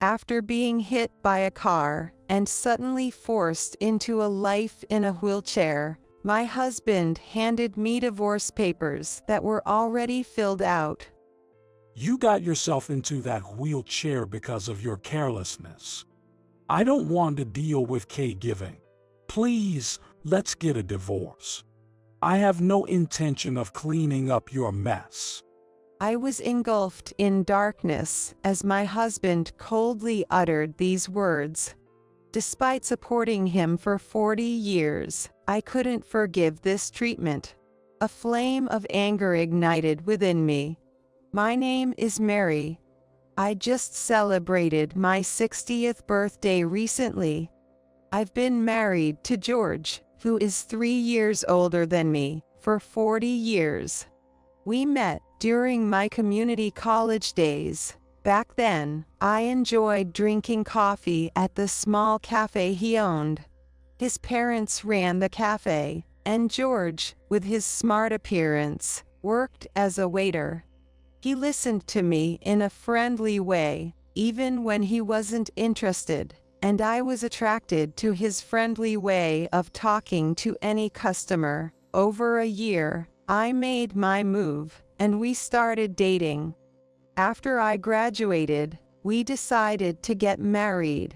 After being hit by a car and suddenly forced into a life in a wheelchair, my husband handed me divorce papers that were already filled out. You got yourself into that wheelchair because of your carelessness. I don't want to deal with caregiving. Please, let's get a divorce. I have no intention of cleaning up your mess. I was engulfed in darkness as my husband coldly uttered these words. Despite supporting him for 40 years, I couldn't forgive this treatment. A flame of anger ignited within me. My name is Mary. I just celebrated my 60th birthday recently. I've been married to George, who is 3 years older than me, for 40 years. We met during my community college days. Back then, I enjoyed drinking coffee at the small cafe he owned. His parents ran the cafe, and George, with his smart appearance, worked as a waiter. He listened to me in a friendly way, even when he wasn't interested, and I was attracted to his friendly way of talking to any customer. Over a year, I made my move, and we started dating. After I graduated, we decided to get married.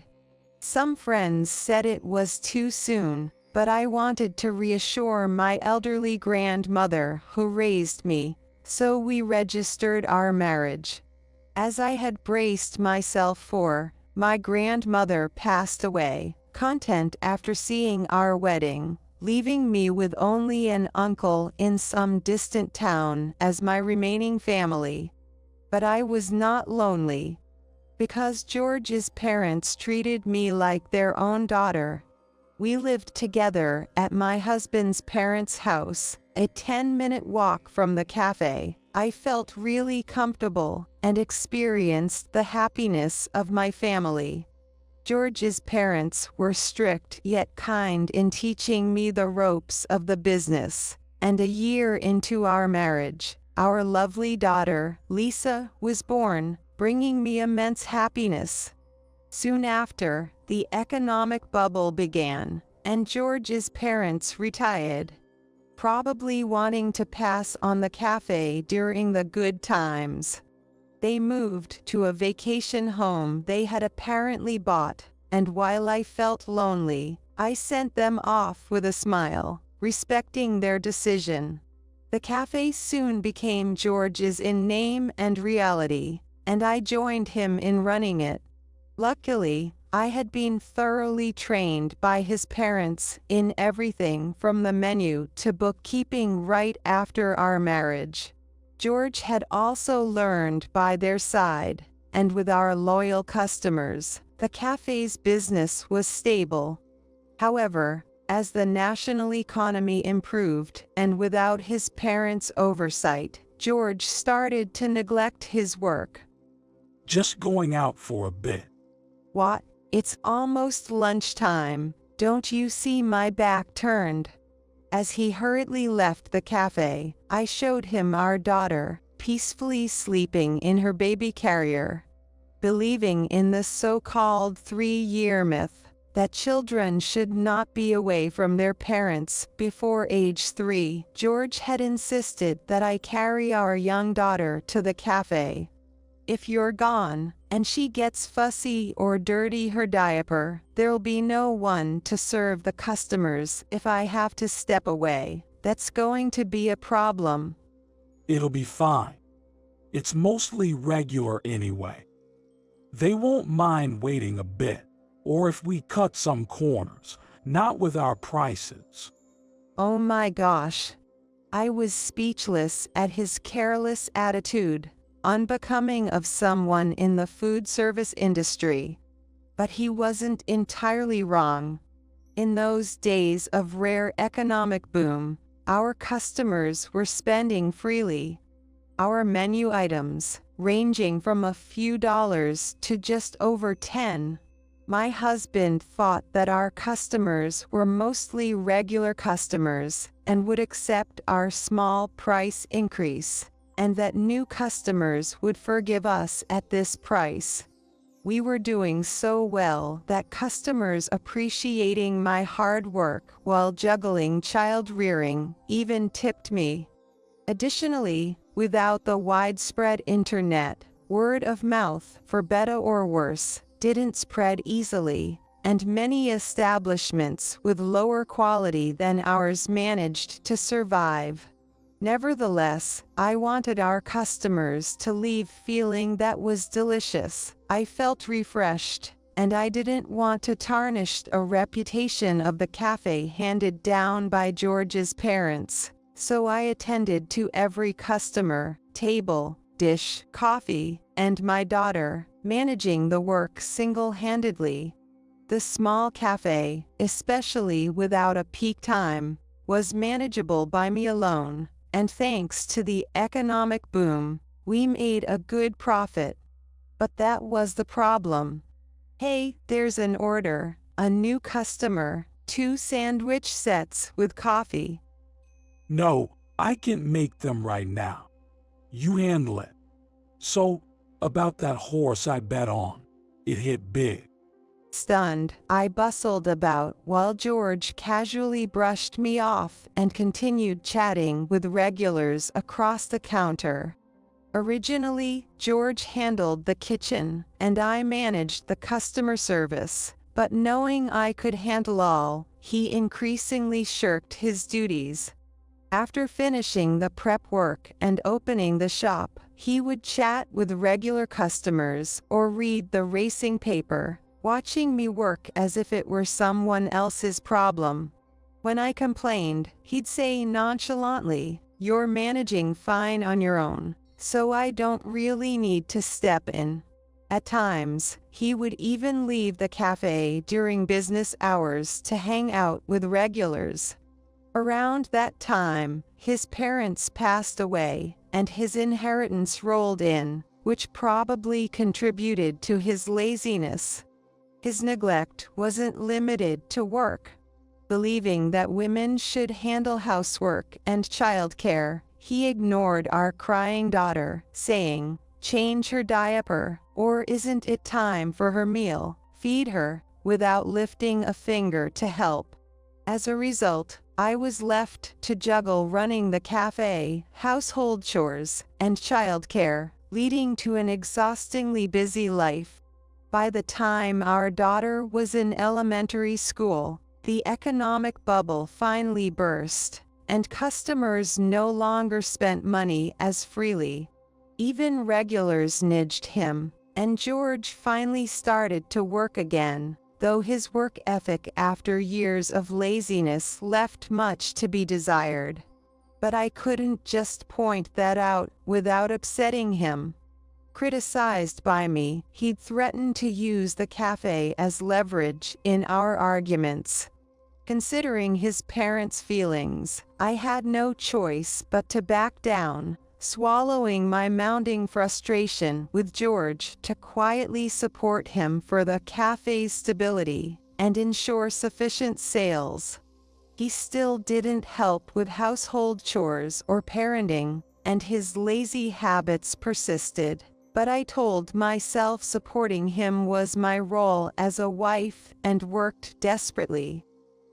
Some friends said it was too soon, but I wanted to reassure my elderly grandmother who raised me, so we registered our marriage. As I had braced myself for, my grandmother passed away, content after seeing our wedding, leaving me with only an uncle in some distant town as my remaining family. But I was not lonely. Because George's parents treated me like their own daughter. We lived together at my husband's parents' house, a 10-minute walk from the cafe. I felt really comfortable and experienced the happiness of my family. George's parents were strict yet kind in teaching me the ropes of the business, and a year into our marriage, our lovely daughter, Lisa, was born, bringing me immense happiness. Soon after, the economic bubble began, and George's parents retired, probably wanting to pass on the cafe during the good times. They moved to a vacation home they had apparently bought, and while I felt lonely, I sent them off with a smile, respecting their decision. The cafe soon became George's in name and reality, and I joined him in running it. Luckily, I had been thoroughly trained by his parents in everything from the menu to bookkeeping right after our marriage. George had also learned by their side, and with our loyal customers, the cafe's business was stable. However, as the national economy improved and without his parents' oversight, George started to neglect his work. Just going out for a bit. What? It's almost lunchtime. Don't you see my back turned? As he hurriedly left the cafe, I showed him our daughter, peacefully sleeping in her baby carrier. Believing in the so-called 3-year myth that children should not be away from their parents before age 3, George had insisted that I carry our young daughter to the cafe. If you're gone, and she gets fussy or dirty her diaper, there'll be no one to serve the customers if I have to step away. That's going to be a problem. It'll be fine. It's mostly regular anyway. They won't mind waiting a bit, or if we cut some corners, not with our prices. Oh my gosh. I was speechless at his careless attitude, unbecoming of someone in the food service industry. But he wasn't entirely wrong. In those days of rare economic boom, our customers were spending freely. Our menu items, ranging from a few dollars to just over 10. My husband thought that our customers were mostly regular customers and would accept our small price increase, and that new customers would forgive us at this price. We were doing so well that customers appreciating my hard work while juggling child rearing even tipped me. Additionally, without the widespread internet, word of mouth, for better or worse, didn't spread easily, and many establishments with lower quality than ours managed to survive. Nevertheless, I wanted our customers to leave feeling that was delicious. I felt refreshed, and I didn't want to tarnish a reputation of the cafe handed down by George's parents, so I attended to every customer, table, dish, coffee, and my daughter, managing the work single-handedly. The small cafe, especially without a peak time, was manageable by me alone, and thanks to the economic boom, we made a good profit. But that was the problem. Hey, there's an order, a new customer, 2 sandwich sets with coffee. No, I can make them right now. You handle it. So, about that horse I bet on. It hit big. Stunned, I bustled about while George casually brushed me off and continued chatting with regulars across the counter. Originally, George handled the kitchen, and I managed the customer service, but knowing I could handle all, he increasingly shirked his duties. After finishing the prep work and opening the shop, he would chat with regular customers or read the racing paper, watching me work as if it were someone else's problem. When I complained, he'd say nonchalantly, "You're managing fine on your own, so I don't really need to step in." At times, he would even leave the cafe during business hours to hang out with regulars. Around that time, his parents passed away, and his inheritance rolled in, which probably contributed to his laziness. His neglect wasn't limited to work. Believing that women should handle housework and childcare, he ignored our crying daughter, saying, "Change her diaper, or isn't it time for her meal? Feed her," without lifting a finger to help. As a result, I was left to juggle running the cafe, household chores, and childcare, leading to an exhaustingly busy life. By the time our daughter was in elementary school, the economic bubble finally burst, and customers no longer spent money as freely. Even regulars nudged him, and George finally started to work again, though his work ethic after years of laziness left much to be desired. But I couldn't just point that out without upsetting him. Criticized by me, he'd threatened to use the cafe as leverage in our arguments. Considering his parents' feelings, I had no choice but to back down, swallowing my mounting frustration with George to quietly support him for the cafe's stability and ensure sufficient sales. He still didn't help with household chores or parenting, and his lazy habits persisted. But I told myself supporting him was my role as a wife and worked desperately.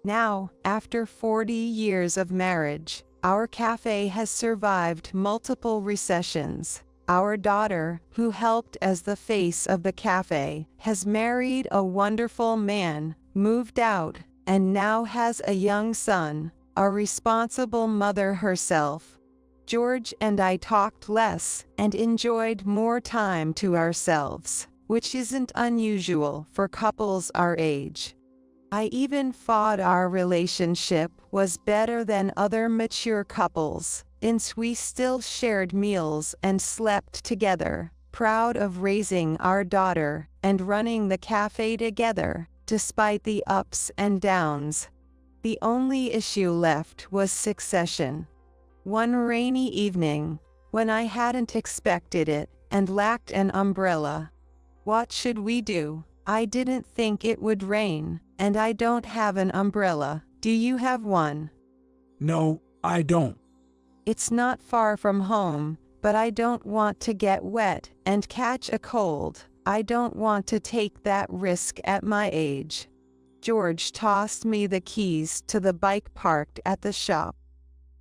Now, after 40 years of marriage, our cafe has survived multiple recessions. Our daughter, who helped as the face of the cafe, has married a wonderful man, moved out, and now has a young son, a responsible mother herself. George and I talked less and enjoyed more time to ourselves, which isn't unusual for couples our age. I even thought our relationship was better than other mature couples, since we still shared meals and slept together, proud of raising our daughter and running the cafe together, despite the ups and downs. The only issue left was succession. One rainy evening, when I hadn't expected it and lacked an umbrella. What should we do? I didn't think it would rain, and I don't have an umbrella. Do you have one? No, I don't. It's not far from home, but I don't want to get wet and catch a cold. I don't want to take that risk at my age. George tossed me the keys to the bike parked at the shop.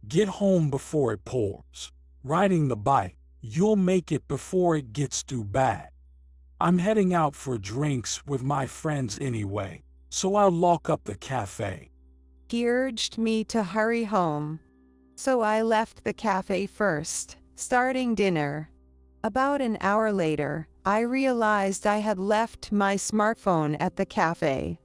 Get home before it pours. Riding the bike, you'll make it before it gets too bad. I'm heading out for drinks with my friends anyway, so I'll lock up the cafe. He urged me to hurry home. So I left the cafe first, starting dinner. About an hour later, I realized I had left my smartphone at the cafe.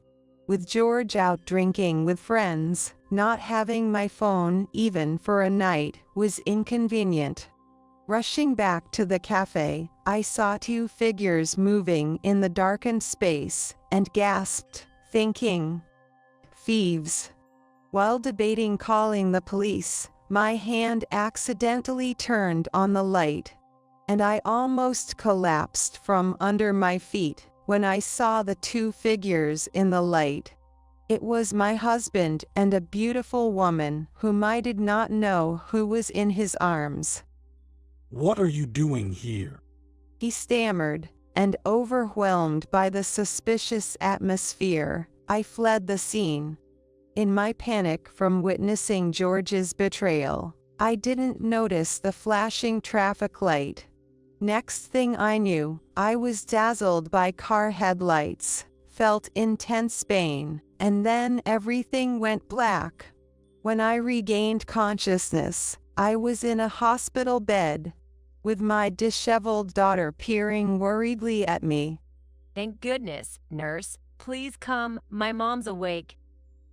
With George out drinking with friends, not having my phone even for a night was inconvenient. Rushing back to the cafe, I saw two figures moving in the darkened space and gasped, thinking, "Thieves." While debating calling the police, my hand accidentally turned on the light, and I almost collapsed from under my feet when I saw the two figures in the light. It was my husband and a beautiful woman whom I did not know who was in his arms. What are you doing here? He stammered, and overwhelmed by the suspicious atmosphere, I fled the scene. In my panic from witnessing George's betrayal, I didn't notice the flashing traffic light. Next thing I knew, I was dazzled by car headlights, felt intense pain, and then everything went black. When I regained consciousness, I was in a hospital bed, with my disheveled daughter peering worriedly at me. Thank goodness, nurse. Please come, my mom's awake.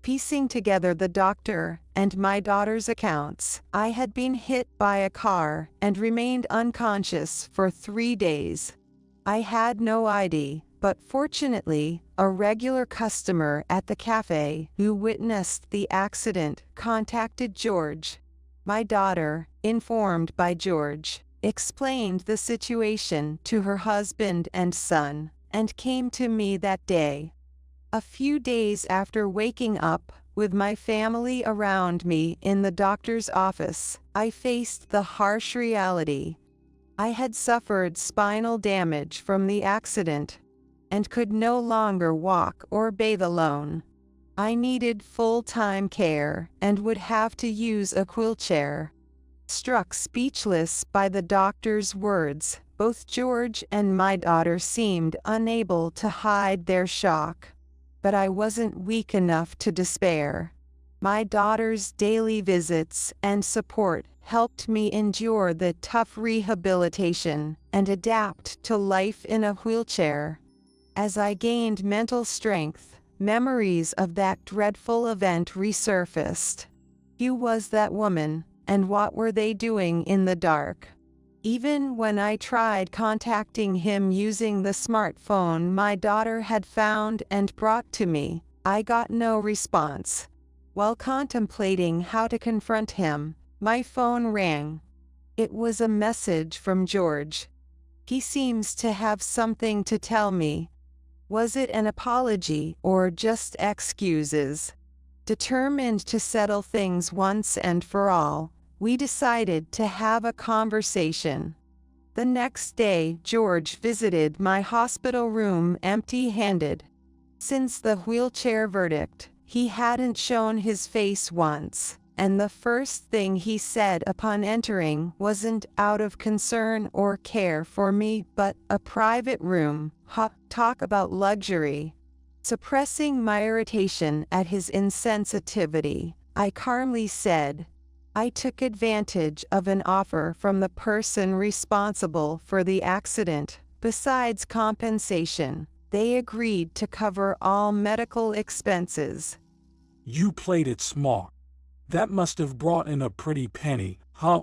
Piecing together the doctor and my daughter's accounts, I had been hit by a car and remained unconscious for 3 days. I had no ID, but fortunately, a regular customer at the cafe who witnessed the accident contacted George. My daughter, informed by George, explained the situation to her husband and son, and came to me that day. A few days after waking up, with my family around me in the doctor's office, I faced the harsh reality. I had suffered spinal damage from the accident, and could no longer walk or bathe alone. I needed full-time care and would have to use a wheelchair. Struck speechless by the doctor's words, both George and my daughter seemed unable to hide their shock. But I wasn't weak enough to despair. My daughter's daily visits and support helped me endure the tough rehabilitation and adapt to life in a wheelchair. As I gained mental strength, memories of that dreadful event resurfaced. Who was that woman, and what were they doing in the dark? Even when I tried contacting him using the smartphone my daughter had found and brought to me, I got no response. While contemplating how to confront him, my phone rang. It was a message from George. He seems to have something to tell me. Was it an apology or just excuses? Determined to settle things once and for all, we decided to have a conversation. The next day, George visited my hospital room empty-handed. Since the wheelchair verdict, he hadn't shown his face once, and the first thing he said upon entering wasn't out of concern or care for me but a private room. Talk about luxury. Suppressing my irritation at his insensitivity, I calmly said, I took advantage of an offer from the person responsible for the accident. Besides compensation, they agreed to cover all medical expenses. You played it smart. That must have brought in a pretty penny, huh?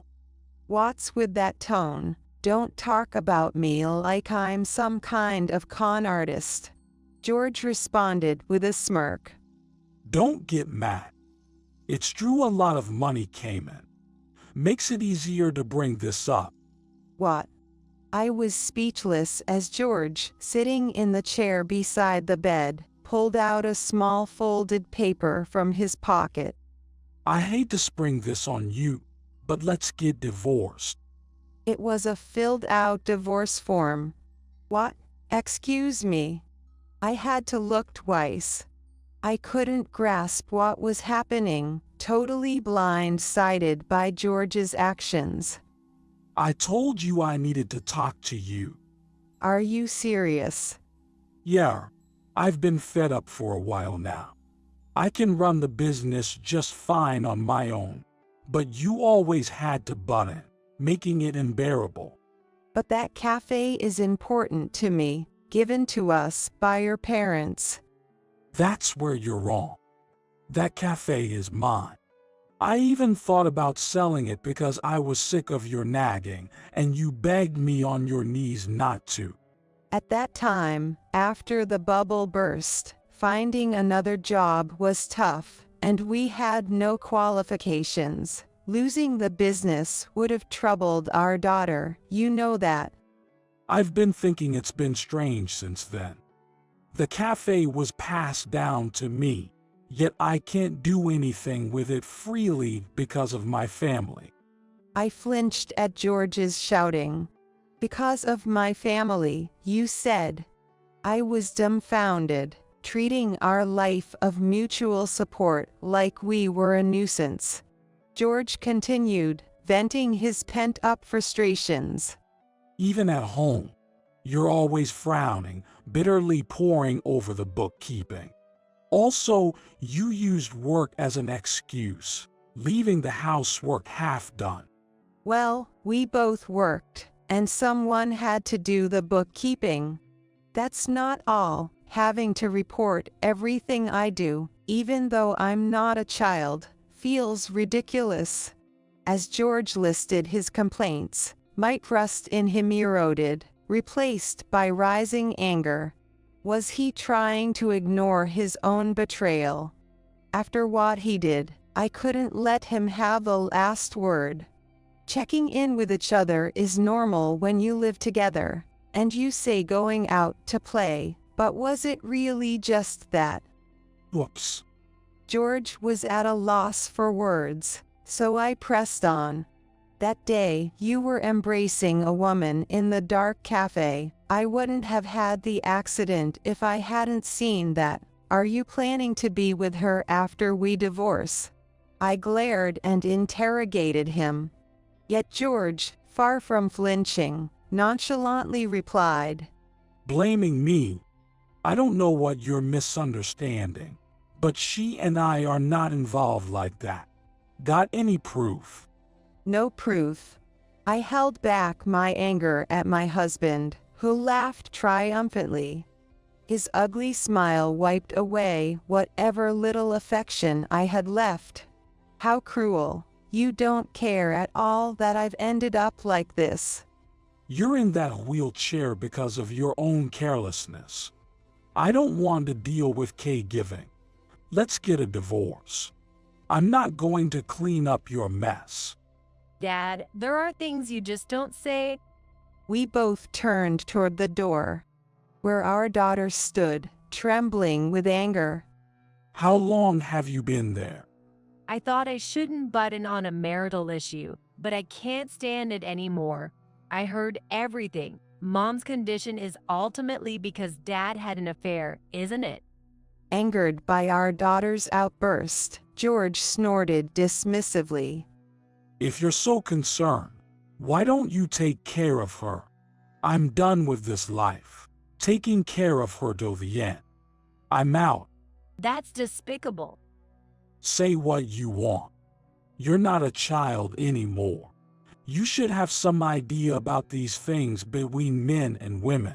What's with that tone? Don't talk about me like I'm some kind of con artist. George responded with a smirk. Don't get mad. It's true a lot of money came in. Makes it easier to bring this up. What? I was speechless as George, sitting in the chair beside the bed, pulled out a small folded paper from his pocket. I hate to spring this on you, but let's get divorced. It was a filled-out divorce form. What? Excuse me. I had to look twice. I couldn't grasp what was happening, totally blindsided by George's actions. I told you I needed to talk to you. Are you serious? Yeah, I've been fed up for a while now. I can run the business just fine on my own, but you always had to butt in, making it unbearable. But that cafe is important to me, given to us by your parents. That's where you're wrong. That cafe is mine. I even thought about selling it because I was sick of your nagging, and you begged me on your knees not to. At that time, after the bubble burst, finding another job was tough, and we had no qualifications. Losing the business would have troubled our daughter, you know that. I've been thinking it's been strange since then. The cafe was passed down to me, yet I can't do anything with it freely because of my family. I flinched at George's shouting. Because of my family, you said. I was dumbfounded, treating our life of mutual support like we were a nuisance. George continued, venting his pent-up frustrations. Even at home, you're always frowning, bitterly poring over the bookkeeping. Also, you used work as an excuse, leaving the housework half done. Well, we both worked, and someone had to do the bookkeeping. That's not all, having to report everything I do, even though I'm not a child, feels ridiculous. As George listed his complaints, my trust in him eroded, replaced by rising anger. Was he trying to ignore his own betrayal? After what he did, I couldn't let him have the last word. Checking in with each other is normal when you live together, and you say going out to play, but was it really just that? Whoops. George was at a loss for words, so I pressed on. That day, you were embracing a woman in the dark cafe. I wouldn't have had the accident if I hadn't seen that. Are you planning to be with her after we divorce? I glared and interrogated him. Yet George, far from flinching, nonchalantly replied, Blaming me? I don't know what you're misunderstanding, but she and I are not involved like that. Got any proof? No proof. I held back my anger at my husband, who laughed triumphantly. His ugly smile wiped away whatever little affection I had left. How cruel. You don't care at all that I've ended up like this. You're in that wheelchair because of your own carelessness. I don't want to deal with caregiving. Let's get a divorce. I'm not going to clean up your mess. Dad, there are things you just don't say. We both turned toward the door, where our daughter stood, trembling with anger. How long have you been there? I thought I shouldn't butt in on a marital issue, but I can't stand it anymore. I heard everything. Mom's condition is ultimately because Dad had an affair, isn't it? Angered by our daughter's outburst, George snorted dismissively. If you're so concerned, why don't you take care of her? I'm done with this life, taking care of her till the end. I'm out. That's despicable. Say what you want. You're not a child anymore. You should have some idea about these things between men and women.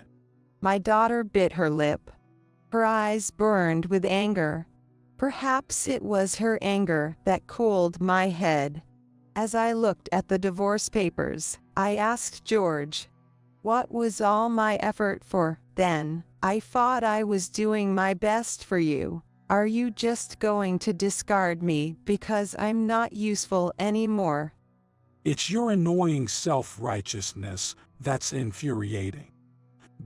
My daughter bit her lip. Her eyes burned with anger. Perhaps it was her anger that cooled my head. As I looked at the divorce papers, I asked George, what was all my effort for, then? I thought I was doing my best for you. Are you just going to discard me because I'm not useful anymore? It's your annoying self-righteousness that's infuriating.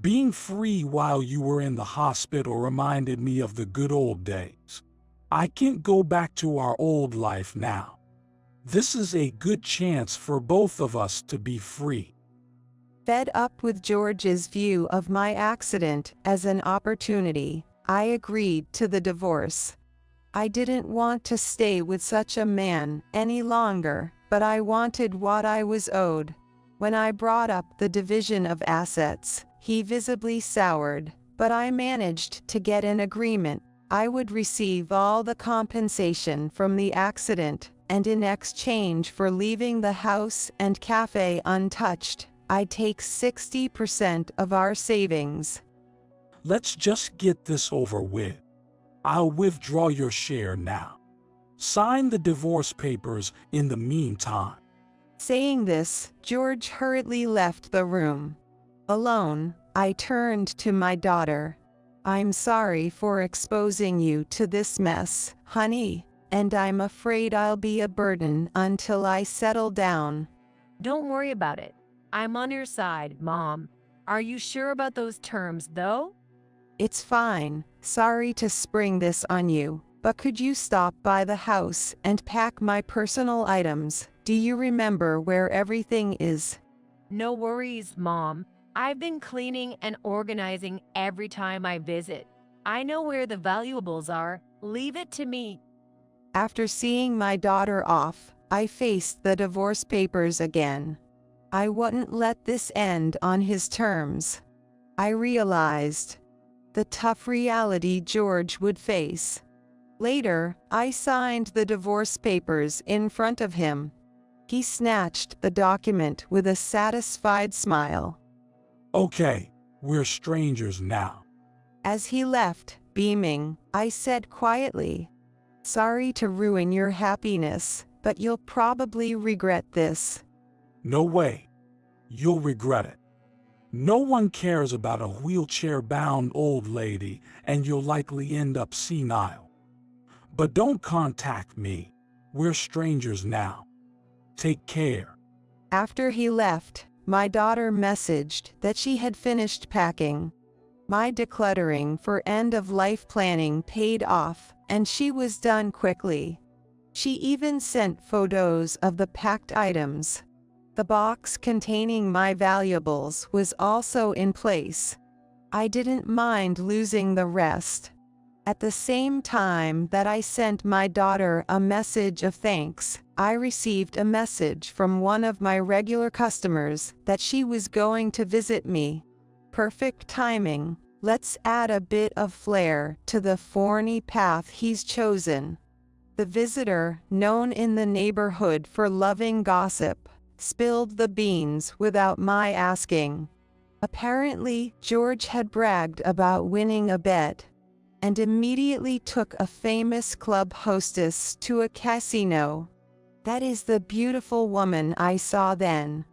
Being free while you were in the hospital reminded me of the good old days. I can't go back to our old life now. This is a good chance for both of us to be free. Fed up with George's view of my accident as an opportunity, I agreed to the divorce. I didn't want to stay with such a man any longer, but I wanted what I was owed. When I brought up the division of assets, he visibly soured, but I managed to get an agreement. I would receive all the compensation from the accident, and in exchange for leaving the house and cafe untouched, I'd take 60% of our savings. Let's just get this over with. I'll withdraw your share now. Sign the divorce papers in the meantime. Saying this, George hurriedly left the room. Alone, I turned to my daughter. I'm sorry for exposing you to this mess, honey, and I'm afraid I'll be a burden until I settle down. Don't worry about it. I'm on your side, Mom. Are you sure about those terms, though? It's fine. Sorry to spring this on you, but could you stop by the house and pack my personal items? Do you remember where everything is? No worries, Mom. I've been cleaning and organizing every time I visit. I know where the valuables are. Leave it to me. After seeing my daughter off, I faced the divorce papers again. I wouldn't let this end on his terms. I realized the tough reality George would face. Later, I signed the divorce papers in front of him. He snatched the document with a satisfied smile. Okay, we're strangers now. As he left, beaming, I said quietly, "Sorry to ruin your happiness, but you'll probably regret this." No way. You'll regret it. No one cares about a wheelchair-bound old lady, and you'll likely end up senile. But don't contact me. We're strangers now. Take care. After he left, my daughter messaged that she had finished packing. My decluttering for end-of-life planning paid off, and she was done quickly. She even sent photos of the packed items. The box containing my valuables was also in place. I didn't mind losing the rest. At the same time that I sent my daughter a message of thanks, I received a message from one of my regular customers that she was going to visit me. Perfect timing. Let's add a bit of flair to the thorny path he's chosen. The visitor, known in the neighborhood for loving gossip, spilled the beans without my asking. Apparently, George had bragged about winning a bet, and immediately took a famous club hostess to a casino. That is the beautiful woman I saw then.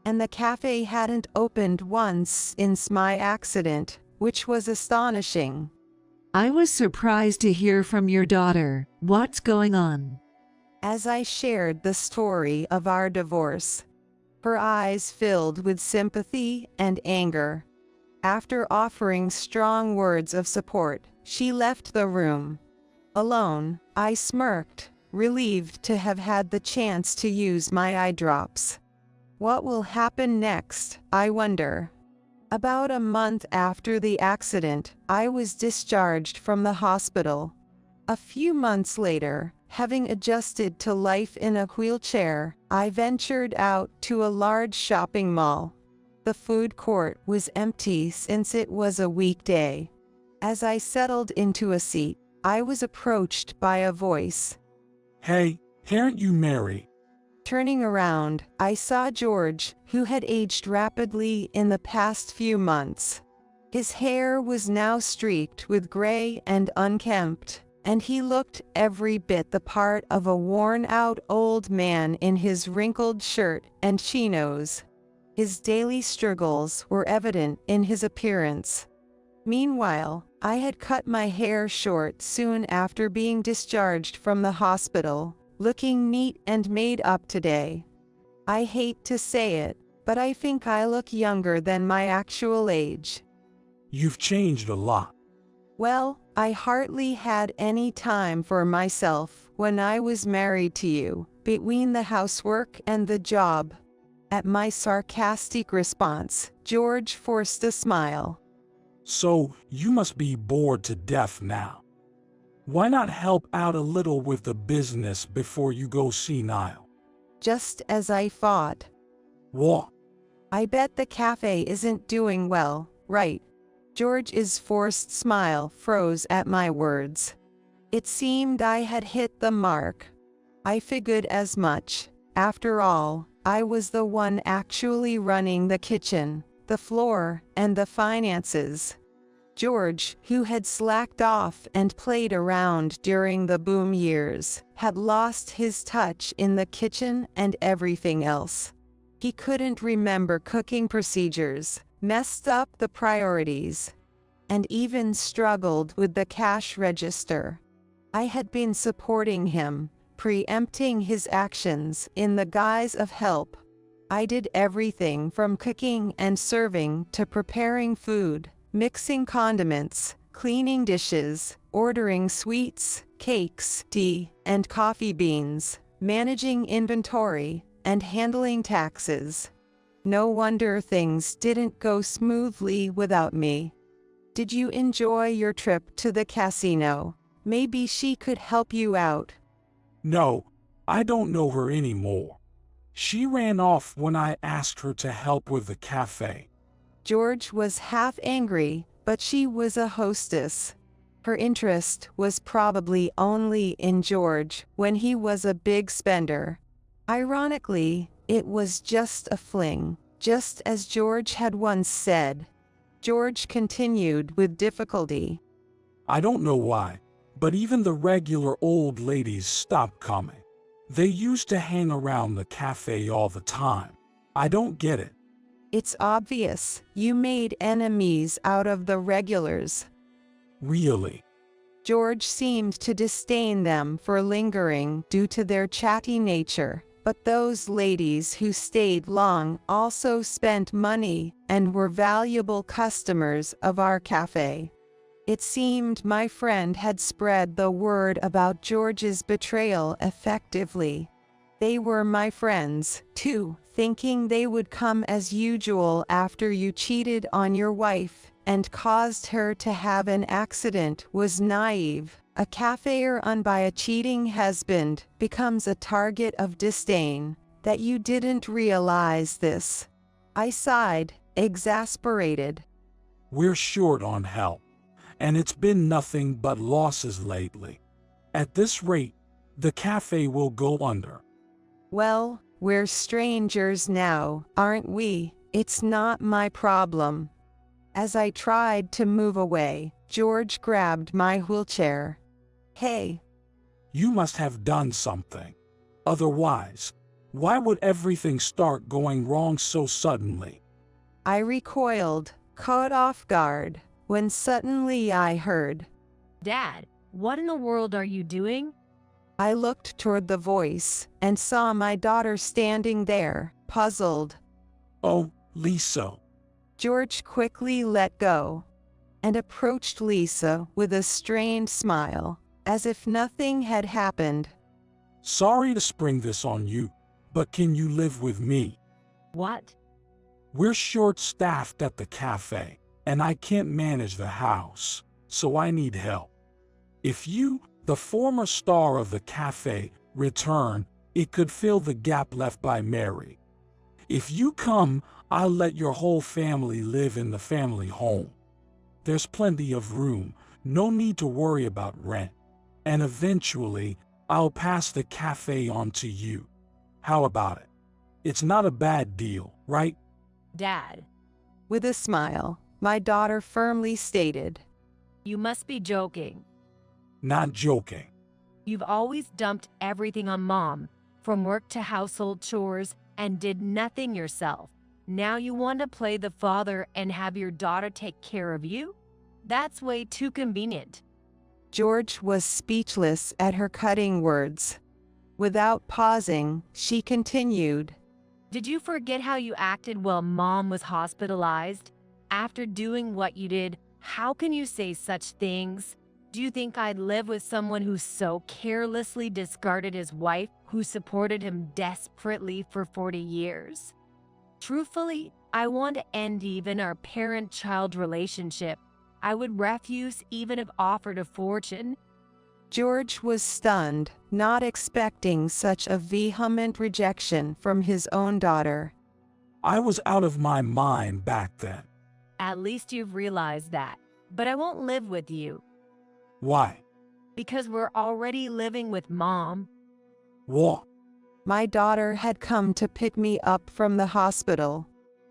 And the cafe hadn't opened once since my accident, which was astonishing. I was surprised to hear from your daughter. What's going on? As I shared the story of our divorce, her eyes filled with sympathy and anger. After offering strong words of support, she left the room. Alone, I smirked, relieved to have had the chance to use my eye drops. What will happen next, I wonder? About a month after the accident, I was discharged from the hospital. A few months later, having adjusted to life in a wheelchair, I ventured out to a large shopping mall. The food court was empty since it was a weekday. As I settled into a seat, I was approached by a voice. Hey, aren't you Mary? Turning around, I saw George, who had aged rapidly in the past few months. His hair was now streaked with gray and unkempt, and he looked every bit the part of a worn-out old man in his wrinkled shirt and chinos. His daily struggles were evident in his appearance. Meanwhile, I had cut my hair short soon after being discharged from the hospital, looking neat and made up today. I hate to say it, but I think I look younger than my actual age. You've changed a lot. Well, I hardly had any time for myself when I was married to you, between the housework and the job. At my sarcastic response, George forced a smile. So, you must be bored to death now. Why not help out a little with the business before you go senile? Just as I thought. What? I bet the cafe isn't doing well, right? George's forced smile froze at my words. It seemed I had hit the mark. I figured as much. After all, I was the one actually running the kitchen, the floor, and the finances. George, who had slacked off and played around during the boom years, had lost his touch in the kitchen and everything else. He couldn't remember cooking procedures, messed up the priorities, and even struggled with the cash register. I had been supporting him, preempting his actions in the guise of help. I did everything from cooking and serving to preparing food, mixing condiments, cleaning dishes, ordering sweets, cakes, tea, and coffee beans, managing inventory, and handling taxes. No wonder things didn't go smoothly without me. Did you enjoy your trip to the casino? Maybe she could help you out. No, I don't know her anymore. She ran off when I asked her to help with the cafe. George was half angry, but she was a hostess. Her interest was probably only in George when he was a big spender. Ironically, it was just a fling, just as George had once said. George continued with difficulty. I don't know why, but even the regular old ladies stopped coming. They used to hang around the cafe all the time. I don't get it. It's obvious you made enemies out of the regulars. Really? George seemed to disdain them for lingering due to their chatty nature, but those ladies who stayed long also spent money and were valuable customers of our cafe. It seemed my friend had spread the word about George's betrayal effectively. They were my friends, too, thinking they would come as usual after you cheated on your wife and caused her to have an accident was naive. A cafe run by a cheating husband becomes a target of disdain. That you didn't realize this. I sighed, exasperated. We're short on help, and it's been nothing but losses lately. At this rate, the cafe will go under. Well, we're strangers now, aren't we? It's not my problem. As I tried to move away, George grabbed my wheelchair. Hey. You must have done something. Otherwise, why would everything start going wrong so suddenly? I recoiled, caught off guard, when suddenly I heard. Dad, what in the world are you doing? I looked toward the voice and saw my daughter standing there, puzzled. Oh, Lisa. George quickly let go and approached Lisa with a strained smile, as if nothing had happened. Sorry to spring this on you, but can you live with me? What? We're short-staffed at the cafe, and I can't manage the house, so I need help. If you, the former star of the cafe, return, it could fill the gap left by Mary. If you come, I'll let your whole family live in the family home. There's plenty of room, no need to worry about rent. And eventually, I'll pass the cafe on to you. How about it? It's not a bad deal, right? Dad, With a smile, my daughter firmly stated. you must be joking. Not joking. You've always dumped everything on Mom, from work to household chores, and did nothing yourself. Now you want to play the father and have your daughter take care of you? That's way too convenient. George was speechless at her cutting words. Without pausing, she continued. Did you forget how you acted while Mom was hospitalized? After doing what you did, how can you say such things? Do you think I'd live with someone who so carelessly discarded his wife, who supported him desperately for 40 years? Truthfully, I want to end even our parent-child relationship. I would refuse even if offered a fortune. George was stunned, not expecting such a vehement rejection from his own daughter. I was out of my mind back then. At least you've realized that. But I won't live with you Why? because we're already living with Mom. What? My daughter had come to pick me up from the hospital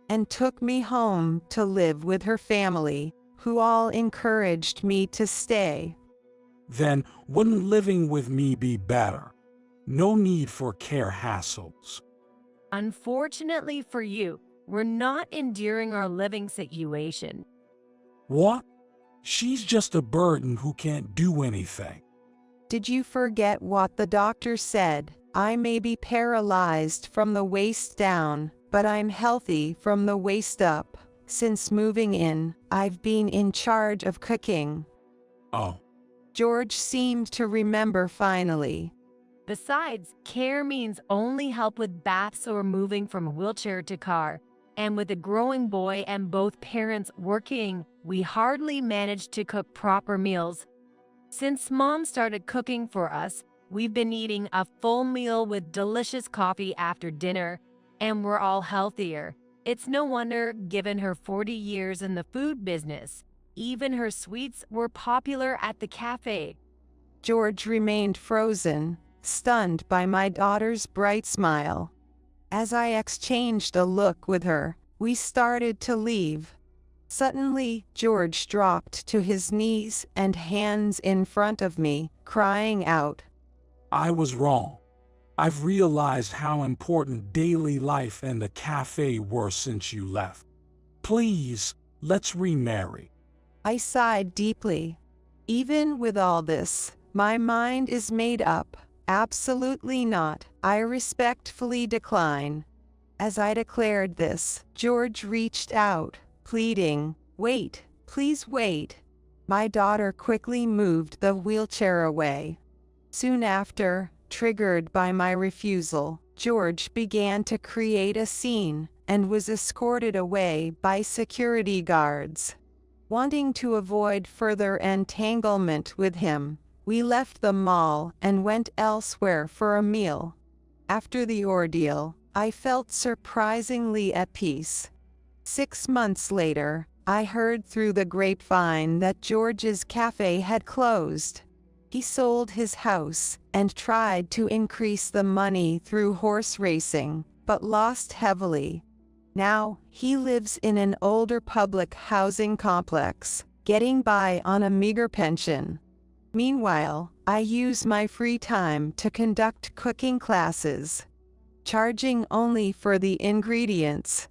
and took me home to live with her family, who all encouraged me to stay. Then wouldn't living with me be better? No need for care hassles. Unfortunately for you, we're not enduring our living situation. What? She's just a burden who can't do anything. Did you forget what the doctor said? I may be paralyzed from the waist down, but I'm healthy from the waist up. Since moving in, I've been in charge of cooking. Oh, George seemed to remember finally. Besides, care means only help with baths or moving from wheelchair to car. And with a growing boy and both parents working, we hardly manage to cook proper meals. Since Mom started cooking for us, we've been eating a full meal with delicious coffee after dinner, and we're all healthier. It's no wonder, given her 40 years in the food business. Even her sweets were popular at the cafe. George remained frozen, stunned by my daughter's bright smile. As I exchanged a look with her, we started to leave. Suddenly, George dropped to his knees and hands in front of me, crying out, I was wrong. I've realized how important daily life and the cafe were since you left. Please, let's remarry. I sighed deeply. Even with all this, my mind is made up. Absolutely not. I respectfully decline. As I declared this, George reached out, pleading, Wait, please wait. My daughter quickly moved the wheelchair away. Soon after, triggered by my refusal, George began to create a scene and was escorted away by security guards. Wanting to avoid further entanglement with him, we left the mall and went elsewhere for a meal. After the ordeal, I felt surprisingly at peace. 6 months later, I heard through the grapevine that George's cafe had closed. He sold his house and tried to increase the money through horse racing, but lost heavily. Now, he lives in an older public housing complex, getting by on a meager pension. Meanwhile, I use my free time to conduct cooking classes, charging only for the ingredients.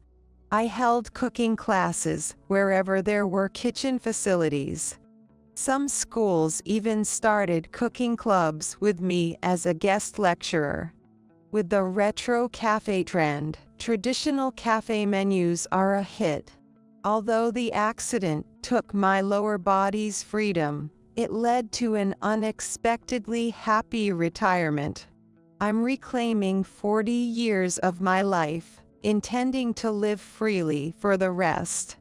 I held cooking classes wherever there were kitchen facilities. Some schools even started cooking clubs with me as a guest lecturer. With the retro cafe trend, traditional cafe menus are a hit. Although the accident took my lower body's freedom, it led to an unexpectedly happy retirement. I'm reclaiming 40 years of my life, intending to live freely for the rest.